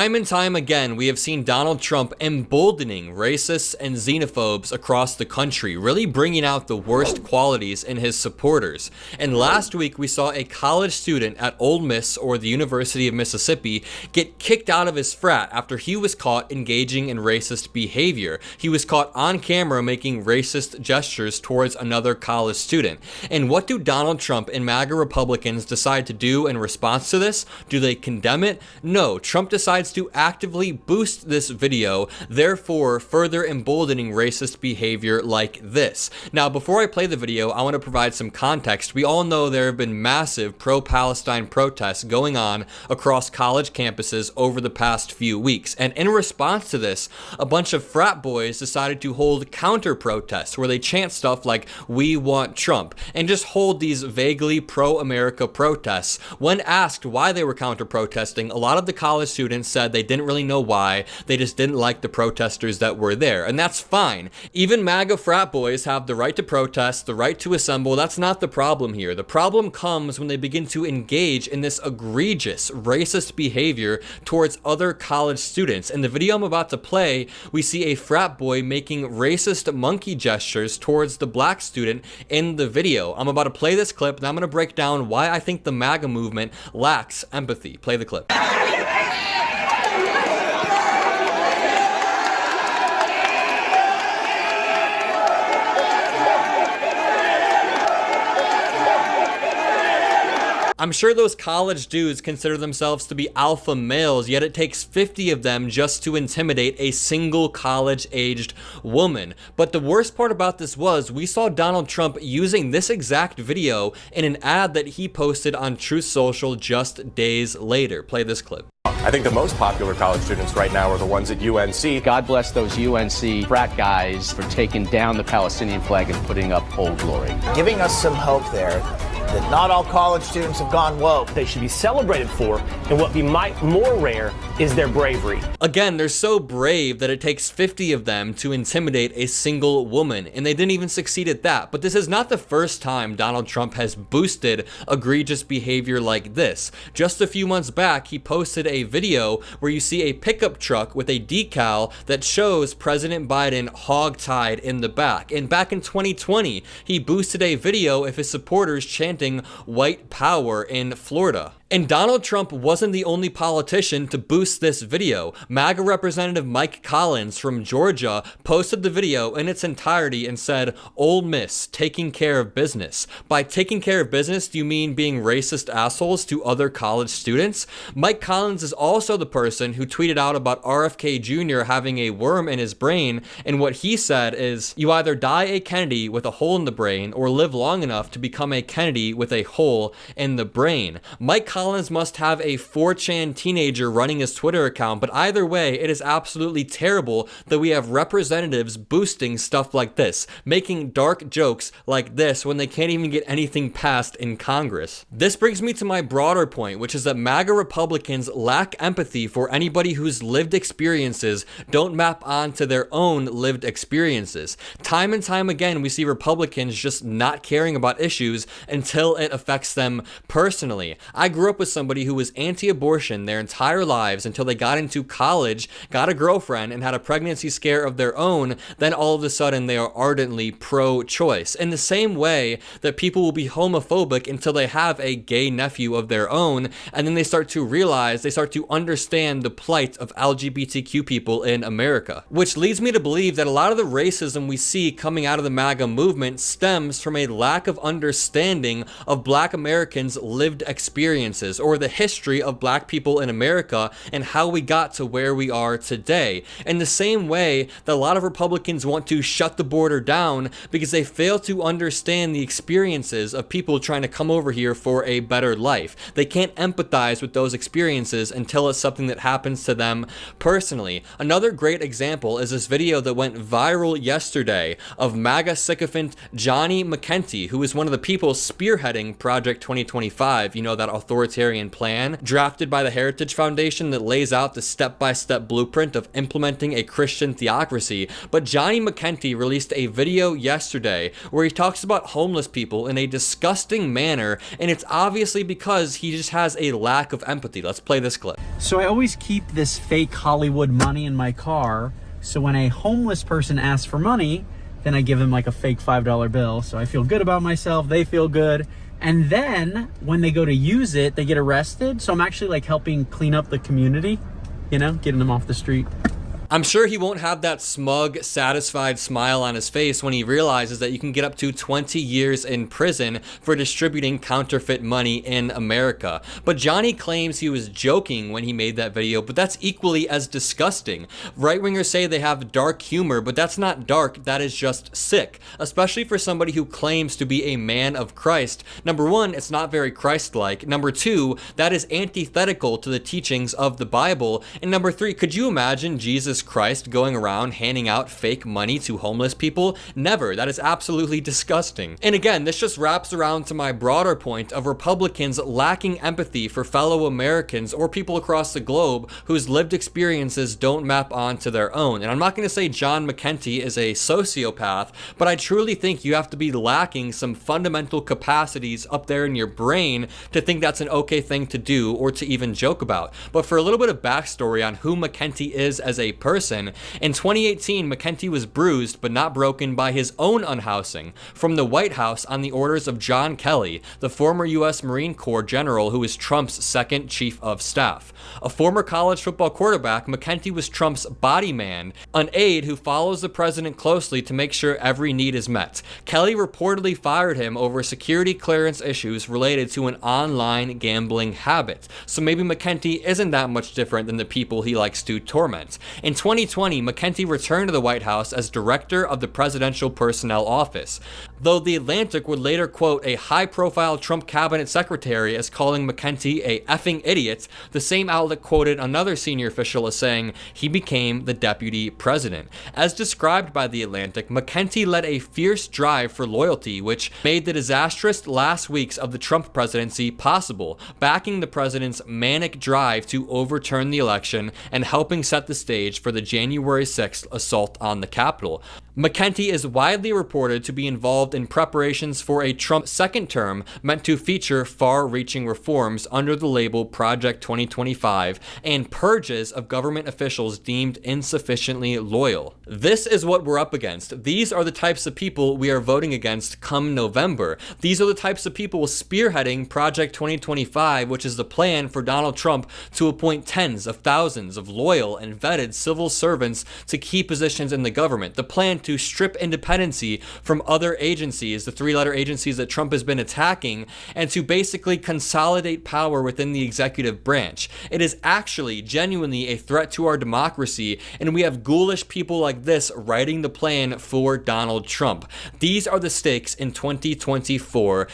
Time and time again, we have seen Donald Trump emboldening racists and xenophobes across the country, really bringing out the worst qualities in his supporters. And last week, we saw a college student at Ole Miss, or the University of Mississippi, get kicked out of his frat after he was caught engaging in racist behavior. He was caught on camera making racist gestures towards another college student. And what do Donald Trump and MAGA Republicans decide to do in response to this? Do they condemn it? No, Trump decides to actively boost this video, therefore further emboldening racist behavior like this. Now, before I play the video, I want to provide some context. We all know there have been massive pro-Palestine protests going on across college campuses over the past few weeks, and in response to this, a bunch of frat boys decided to hold counter-protests where they chant stuff like, "We want Trump," and just hold these vaguely pro-America protests. When asked why they were counter-protesting, a lot of the college students said they didn't really know why, they just didn't like the protesters that were there, and that's fine. Even MAGA frat boys have the right to protest, the right to assemble. That's not the problem here. The problem comes when they begin to engage in this egregious racist behavior towards other college students. In the video I'm about to play, we see a frat boy making racist monkey gestures towards the black student in the video. I'm about to play this clip, and I'm going to break down why I think the MAGA movement lacks empathy. Play the clip. I'm sure those college dudes consider themselves to be alpha males, yet it takes 50 of them just to intimidate a single college-aged woman. But the worst part about this was we saw Donald Trump using this exact video in an ad that he posted on Truth Social just days later. Play this clip. I think the most popular college students right now are the ones at UNC. God bless those UNC frat guys for taking down the Palestinian flag and putting up Old Glory. Giving us some hope there that not all college students have gone woke. They should be celebrated for, and what might be more rare is their bravery. Again, they're so brave that it takes 50 of them to intimidate a single woman, and they didn't even succeed at that. But this is not the first time Donald Trump has boosted egregious behavior like this. Just a few months back, he posted a video where you see a pickup truck with a decal that shows President Biden hog-tied in the back. And back in 2020, he boosted a video of his supporters chanting white power in Florida. And Donald Trump wasn't the only politician to boost this video. MAGA Representative Mike Collins from Georgia posted the video in its entirety and said, "Ole Miss, taking care of business." By taking care of business, do you mean being racist assholes to other college students? Mike Collins is also the person who tweeted out about RFK Jr. having a worm in his brain, and what he said is, "You either die a Kennedy with a hole in the brain or live long enough to become a Kennedy with a hole in the brain." Mike Collins must have a 4chan teenager running his Twitter account, but either way, it is absolutely terrible that we have representatives boosting stuff like this, making dark jokes like this when they can't even get anything passed in Congress. This brings me to my broader point, which is that MAGA Republicans lack empathy for anybody whose lived experiences don't map onto their own lived experiences. Time and time again, we see Republicans just not caring about issues until it affects them personally. I grew up with somebody who was anti-abortion their entire lives until they got into college, got a girlfriend, and had a pregnancy scare of their own. Then all of a sudden they are ardently pro-choice. In the same way that people will be homophobic until they have a gay nephew of their own, and then they start to realize, they start to understand the plight of LGBTQ people in America. Which leads me to believe that a lot of the racism we see coming out of the MAGA movement stems from a lack of understanding of Black Americans' lived experiences, or the history of Black people in America and how we got to where we are today. In the same way that a lot of Republicans want to shut the border down because they fail to understand the experiences of people trying to come over here for a better life. They can't empathize with those experiences until it's something that happens to them personally. Another great example is this video that went viral yesterday of MAGA sycophant Johnny McKenty, who is one of the people spearheading Project 2025, you know, that authoritarian authoritarian plan drafted by the Heritage Foundation that lays out the step-by-step blueprint of implementing a Christian theocracy. But Johnny McKenty released a video yesterday where he talks about homeless people in a disgusting manner, and it's obviously because he just has a lack of empathy. Let's play this clip. So I always keep this fake Hollywood money in my car, so when a homeless person asks for money, then I give them like a fake $5 bill. So I feel good about myself, they feel good. And then when they go to use it, they get arrested. So I'm actually like helping clean up the community, you know, getting them off the street. I'm sure he won't have that smug, satisfied smile on his face when he realizes that you can get up to 20 years in prison for distributing counterfeit money in America. But Johnny claims he was joking when he made that video, but that's equally as disgusting. Right-wingers say they have dark humor, but that's not dark, that is just sick, especially for somebody who claims to be a man of Christ. Number one, it's not very Christ-like. Number two, that is antithetical to the teachings of the Bible. And number three, could you imagine Jesus Christ going around handing out fake money to homeless people? Never. That is absolutely disgusting. And again, this just wraps around to my broader point of Republicans lacking empathy for fellow Americans or people across the globe whose lived experiences don't map onto their own. And I'm not going to say John McKenty is a sociopath, but I truly think you have to be lacking some fundamental capacities up there in your brain to think that's an okay thing to do or to even joke about. But for a little bit of backstory on who McKenty is as a person, in 2018, McKenty was bruised but not broken by his own unhousing from the White House on the orders of John Kelly, the former U.S. Marine Corps general who was Trump's second chief of staff. A former college football quarterback, McKenty was Trump's body man, an aide who follows the president closely to make sure every need is met. Kelly reportedly fired him over security clearance issues related to an online gambling habit. So maybe McKenty isn't that much different than the people he likes to torment. In 2020, McKenty returned to the White House as director of the Presidential Personnel Office, though The Atlantic would later quote a high-profile Trump cabinet secretary as calling McKenty a effing idiot. The same outlet quoted another senior official as saying he became the deputy president. As described by The Atlantic, McKenty led a fierce drive for loyalty, which made the disastrous last weeks of the Trump presidency possible, backing the president's manic drive to overturn the election and helping set the stage for the January 6th assault on the Capitol. McKenty is widely reported to be involved in preparations for a Trump second term meant to feature far-reaching reforms under the label Project 2025 and purges of government officials deemed insufficiently loyal. This is what we're up against. These are the types of people we are voting against come November. These are the types of people spearheading Project 2025, which is the plan for Donald Trump to appoint tens of thousands of loyal and vetted civil servants to key positions in the government. The plan to strip independency from other agencies, the three-letter agencies that Trump has been attacking, and to basically consolidate power within the executive branch. It is actually genuinely a threat to our democracy, and we have ghoulish people like this writing the plan for Donald Trump. These are the stakes in 2024.